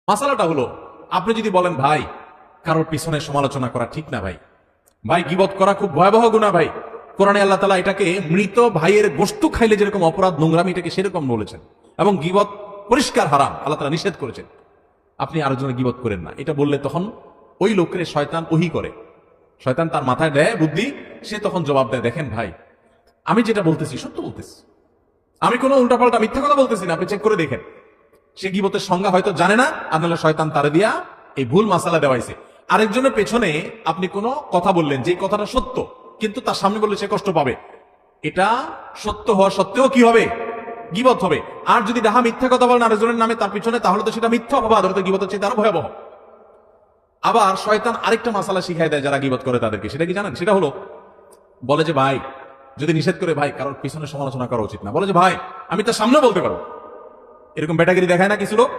মাসালাটা হলো, আপনি যদি বলেন ভাই কারোর পিছনে সমালোচনা করা ঠিক না ভাই, ভাই গীবত করা খুব ভয়াবহ গুনাহ ভাই, কোরআনে আল্লাহ তাআলা এটাকে মৃত ভাইয়ের গোশত খাইলে যেরকম অপরাধ নোংরামি এটাকে সেরকম বলেছেন, এবং গীবত পরিষ্কার হারাম, আল্লাহ তাআলা নিষেধ করেছেন। আপনি আরেকজনের গীবত করেন না, এটা বললে তখন ওই লোকের শয়তান ওহী করে, শয়তান তার মাথায় দেয় বুদ্ধি, সে তখন জবাব দেয়, দেখেন ভাই আমি যেটা বলতেছি সত্য বলতেছি, আমি কোনো উল্টাপাল্টা মিথ্যা কথা বলতেছি না, আপনি চেক করে দেখেন। সে গীবতের সংজ্ঞা হয়তো জানে না, আপনার শয়তান তারে দিয়া এই ভুল মাসালা দেওয়াইছে। আরেকজনের পেছনে আপনি কোনো কথা বললেন যে কথাটা সত্য, কিন্তু তার সামনে বললে সে কষ্ট পাবে, এটা সত্য হওয়া সত্ত্বেও কি হবে? গীবত হবে। আর যদি ডাহা মিথ্যা কথা বলেন আরেকজনের নামে তার পিছনে, তাহলে তো সেটা মিথ্যা অপবাদ, হয়তো গীবতের চেয়ে তার ভয়াবহ। আবার শয়তান আরেকটা মাসালা শিখাই দেয় যারা গীবত করে তাদেরকে, সেটা কি জানেন? সেটা হলো, বলে যে ভাই, যদি নিষেধ করে ভাই কারোর পিছনে সমালোচনা করা উচিত না, বলে যে ভাই আমি তার সামনে বলতে পারবো। এরকম বেটাগিরি দেখায় না কিছু লোক,